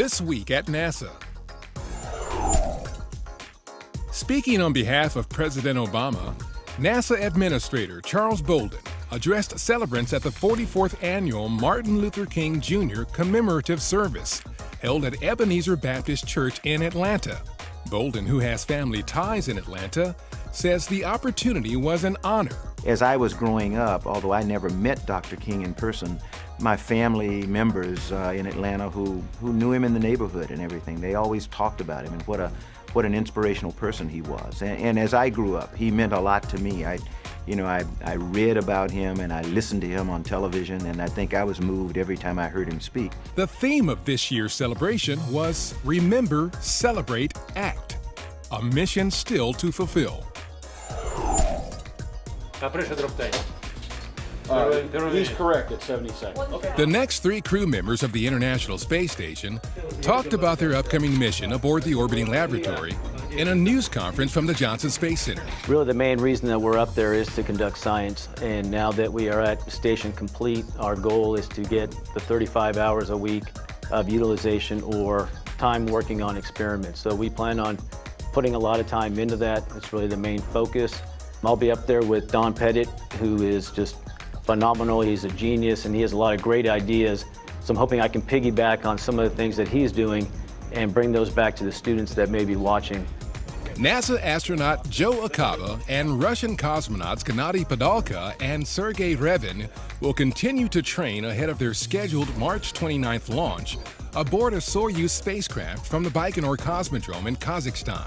This week at NASA. Speaking on behalf of President Obama, NASA Administrator Charles Bolden addressed celebrants at the 44th Annual Martin Luther King Jr. Commemorative Service held at Ebenezer Baptist Church in Atlanta. Bolden, who has family ties in Atlanta, says the opportunity was an honor. As I was growing up, although I never met Dr. King in person, my family members in Atlanta who knew him in the neighborhood and everything, they always talked about him and what an inspirational person he was. And as I grew up, he meant a lot to me. I read about him and I listened to him on television, and I think I was moved every time I heard him speak. The theme of this year's celebration was Remember, Celebrate, Act, a mission still to fulfill. He's correct at 70 seconds. Okay. The next three crew members of the International Space Station talked about their upcoming mission aboard the orbiting laboratory in a news conference from the Johnson Space Center. Really, the main reason that we're up there is to conduct science, and now that we are at station complete, our goal is to get the 35 hours a week of utilization or time working on experiments. So we plan on putting a lot of time into that. It's really the main focus. I'll be up there with Don Pettit, who is just phenomenal. He's a genius and he has a lot of great ideas. So I'm hoping I can piggyback on some of the things that he's doing and bring those back to the students that may be watching. NASA astronaut Joe Acaba and Russian cosmonauts Gennady Padalka and Sergei Revin will continue to train ahead of their scheduled March 29th launch aboard a Soyuz spacecraft from the Baikonur Cosmodrome in Kazakhstan.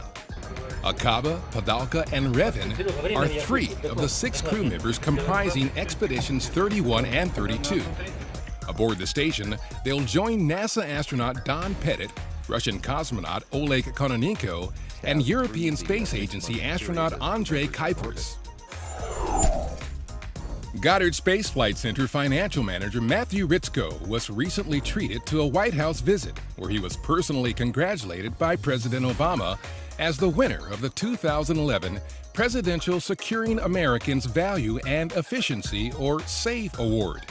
Acaba, Padalka, and Revin are three of the 6 crew members comprising Expeditions 31 and 32. Aboard the station, they'll join NASA astronaut Don Pettit, Russian cosmonaut Oleg Kononenko, and European Space Agency astronaut Andrei Kuipers. Goddard Space Flight Center financial manager Matthew Ritzko was recently treated to a White House visit where he was personally congratulated by President Obama as the winner of the 2011 Presidential Securing Americans Value and Efficiency, or SAFE Award.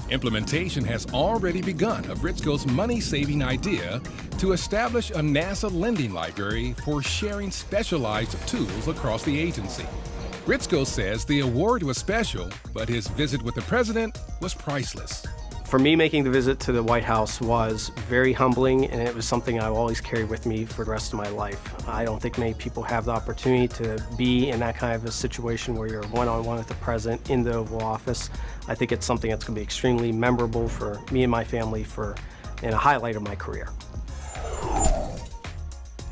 Implementation has already begun of Ritzko's money-saving idea to establish a NASA lending library for sharing specialized tools across the agency. Ritzko says the award was special, but his visit with the president was priceless. For me, making the visit to the White House was very humbling, and it was something I will always carry with me for the rest of my life. I don't think many people have the opportunity to be in that kind of a situation where you're one-on-one with the president in the Oval Office. I think it's something that's going to be extremely memorable for me and my family and a highlight of my career.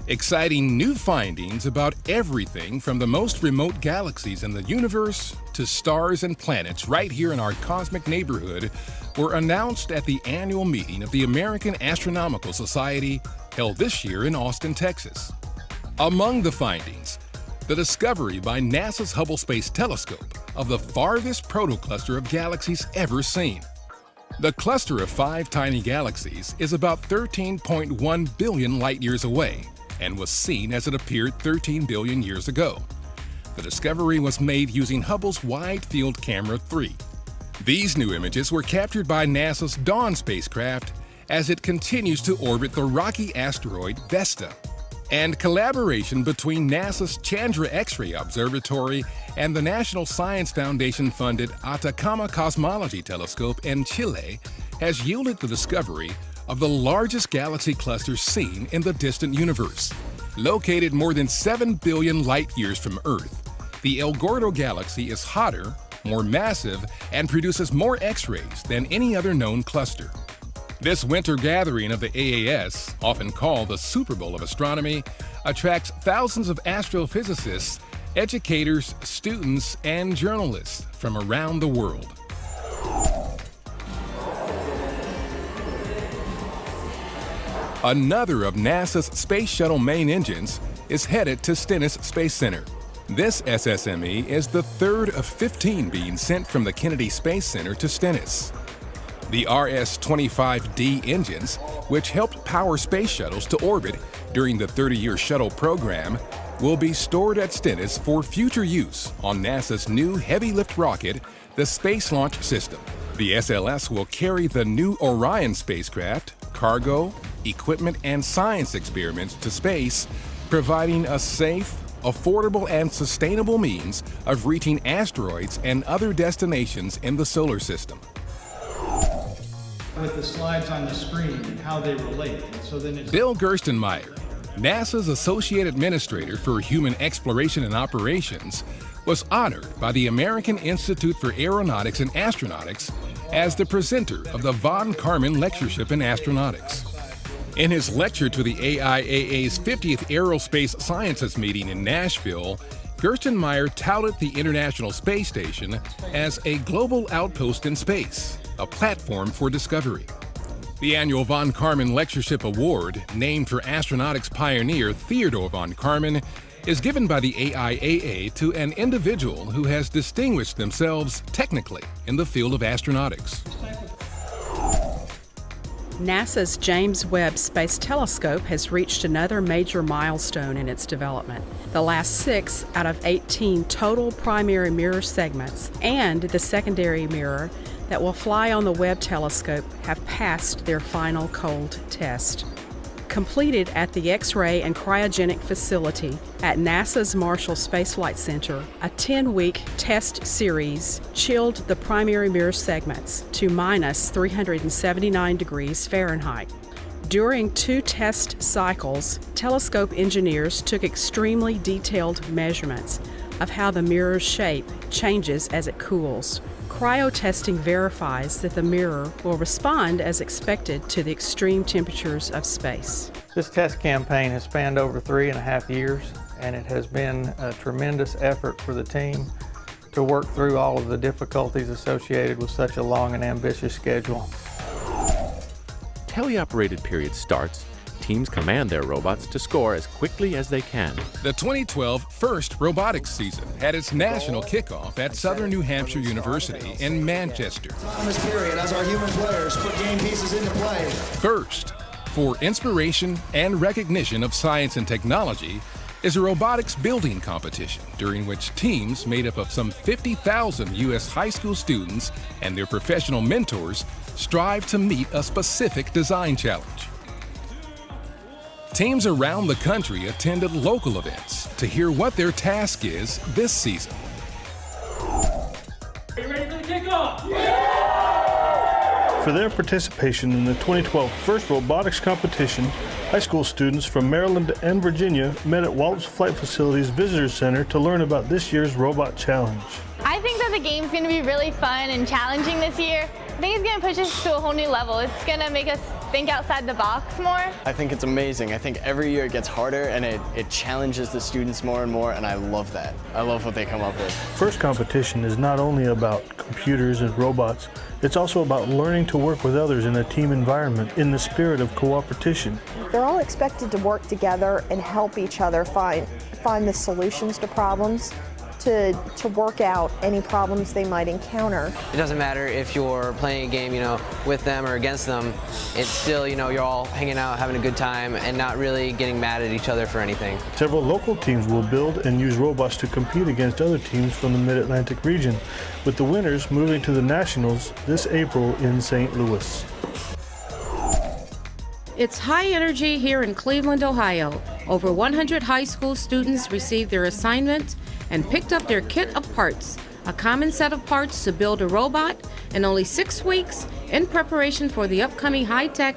Exciting new findings about everything from the most remote galaxies in the universe to stars and planets right here in our cosmic neighborhood were announced at the annual meeting of the American Astronomical Society held this year in Austin, Texas. Among the findings, the discovery by NASA's Hubble Space Telescope of the farthest protocluster of galaxies ever seen. The cluster of 5 tiny galaxies is about 13.1 billion light-years away and was seen as it appeared 13 billion years ago. The discovery was made using Hubble's Wide Field Camera 3. These new images were captured by NASA's Dawn spacecraft as it continues to orbit the rocky asteroid Vesta. And collaboration between NASA's Chandra X-ray Observatory and the National Science Foundation-funded Atacama Cosmology Telescope in Chile has yielded the discovery of the largest galaxy cluster seen in the distant universe. Located more than 7 billion light-years from Earth, the El Gordo galaxy is hotter, more massive, and produces more X-rays than any other known cluster. This winter gathering of the AAS, often called the Super Bowl of astronomy, attracts thousands of astrophysicists, educators, students, and journalists from around the world. Another of NASA's Space Shuttle main engines is headed to Stennis Space Center. This SSME is the third of 15 being sent from the Kennedy Space Center to Stennis. The RS-25D engines, which helped power space shuttles to orbit during the 30-year shuttle program, will be stored at Stennis for future use on NASA's new heavy-lift rocket, the Space Launch System. The SLS will carry the new Orion spacecraft, cargo, equipment, and science experiments to space, providing a safe, affordable, and sustainable means of reaching asteroids and other destinations in the solar system. With the slides on the screen and how they relate. And so then it's Bill Gerstenmaier, NASA's Associate Administrator for Human Exploration and Operations, was honored by the American Institute for Aeronautics and Astronautics as the presenter of the Von Karman Lectureship in Astronautics. In his lecture to the AIAA's 50th Aerospace Sciences meeting in Nashville, Gerstenmaier touted the International Space Station as a global outpost in space, a platform for discovery. The annual Von Karman Lectureship Award, named for astronautics pioneer Theodore Von Karman, is given by the AIAA to an individual who has distinguished themselves technically in the field of astronautics. NASA's James Webb Space Telescope has reached another major milestone in its development. The last 6 out of 18 total primary mirror segments and the secondary mirror that will fly on the Webb telescope have passed their final cold test. Completed at the X-ray and Cryogenic Facility at NASA's Marshall Space Flight Center, a 10-week test series chilled the primary mirror segments to minus 379 degrees Fahrenheit. During 2 test cycles, telescope engineers took extremely detailed measurements of how the mirror's shape changes as it cools. Cryotesting verifies that the mirror will respond as expected to the extreme temperatures of space. This test campaign has spanned over 3.5 years, and it has been a tremendous effort for the team to work through all of the difficulties associated with such a long and ambitious schedule. Teleoperated period starts. Teams command their robots to score as quickly as they can. The 2012 FIRST robotics season had its national kickoff at Southern New Hampshire University in Manchester. Autonomous period as our human players put game pieces into play. FIRST, for inspiration and recognition of science and technology, is a robotics building competition during which teams made up of some 50,000 U.S. high school students and their professional mentors strive to meet a specific design challenge. Teams around the country attended local events to hear what their task is this season. Are you ready for the kickoff? Yeah! For their participation in the 2012 FIRST robotics competition, high school students from Maryland and Virginia met at Wallops Flight Facility's Visitor Center to learn about this year's Robot Challenge. I think that the game's going to be really fun and challenging this year. I think it's going to push us to a whole new level. It's going to make us think outside the box more. I think it's amazing. I think every year it gets harder and it challenges the students more and more, and I love that. I love what they come up with. FIRST competition is not only about computers and robots, it's also about learning to work with others in a team environment in the spirit of cooperation. They're all expected to work together and help each other find the solutions to problems, to work out any problems they might encounter. It doesn't matter if you're playing a game, with them or against them. It's still, you're all hanging out, having a good time, and not really getting mad at each other for anything. Several local teams will build and use robots to compete against other teams from the Mid-Atlantic region, with the winners moving to the Nationals this April in St. Louis. It's high energy here in Cleveland, Ohio. Over 100 high school students received their assignment and picked up their kit of parts, a common set of parts to build a robot in only 6 weeks in preparation for the upcoming high-tech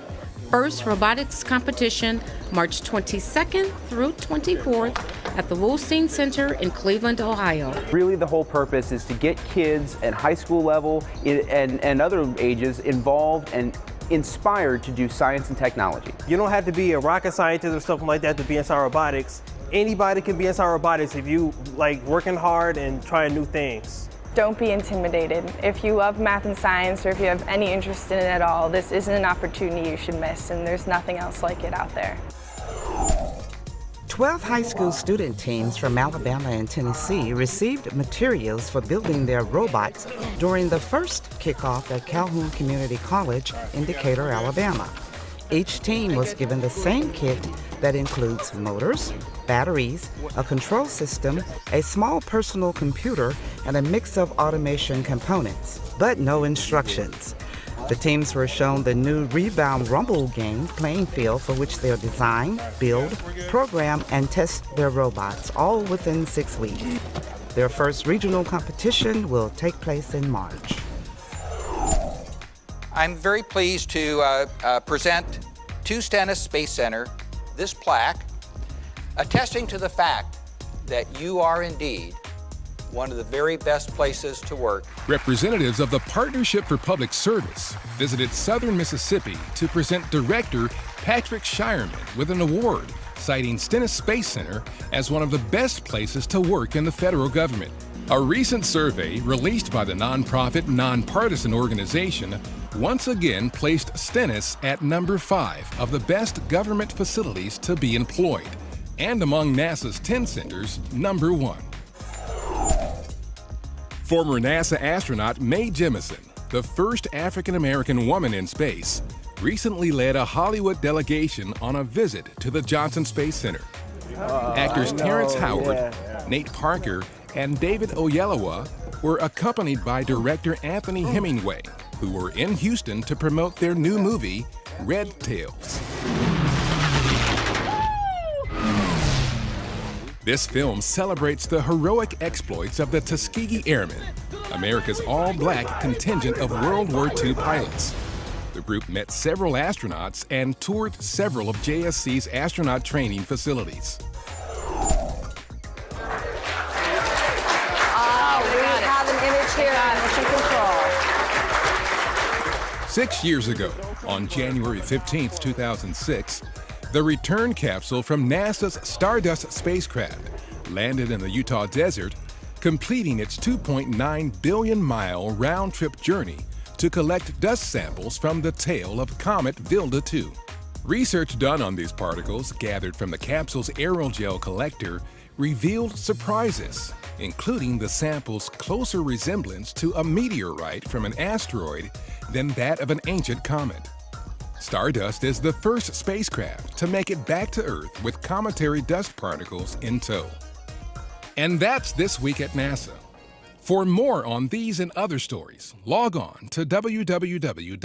FIRST robotics competition, March 22nd through 24th at the Wolstein Center in Cleveland, Ohio. Really the whole purpose is to get kids at high school level and other ages involved and inspired to do science and technology. You don't have to be a rocket scientist or something like that to be inside robotics. Anybody can be inside robotics if you like working hard and trying new things. Don't be intimidated. If you love math and science or if you have any interest in it at all, this isn't an opportunity you should miss, and there's nothing else like it out there. 12 high school student teams from Alabama and Tennessee received materials for building their robots during the first kickoff at Calhoun Community College in Decatur, Alabama. Each team was given the same kit that includes motors, batteries, a control system, a small personal computer, and a mix of automation components, but no instructions. The teams were shown the new Rebound Rumble game playing field for which they'll design, build, program, and test their robots, all within 6 weeks. Their first regional competition will take place in March. I'm very pleased to present to Stennis Space Center this plaque attesting to the fact that you are indeed one of the very best places to work. Representatives of the Partnership for Public Service visited Southern Mississippi to present Director Patrick Shireman with an award, citing Stennis Space Center as one of the best places to work in the federal government. A recent survey released by the nonprofit Nonpartisan Organization once again placed Stennis at number 5 of the best government facilities to be employed, and among NASA's 10 centers, number 1. Former NASA astronaut Mae Jemison, the first African-American woman in space, recently led a Hollywood delegation on a visit to the Johnson Space Center. Actors Terrence Howard, Nate Parker, and David Oyelowo were accompanied by director Anthony Hemingway, who were in Houston to promote their new movie, Red Tails. This film celebrates the heroic exploits of the Tuskegee Airmen, America's all-black contingent of World War II pilots. The group met several astronauts and toured several of JSC's astronaut training facilities. We have an image here on Mission Control. 6 years ago, on January 15, 2006, the return capsule from NASA's Stardust spacecraft landed in the Utah desert, completing its 2.9 billion-mile round-trip journey to collect dust samples from the tail of comet Vilda 2. Research done on these particles, gathered from the capsule's aerogel collector, revealed surprises, including the sample's closer resemblance to a meteorite from an asteroid than that of an ancient comet. Stardust is the first spacecraft to make it back to Earth with cometary dust particles in tow. And that's This Week at NASA. For more on these and other stories, log on to www.nasa.gov.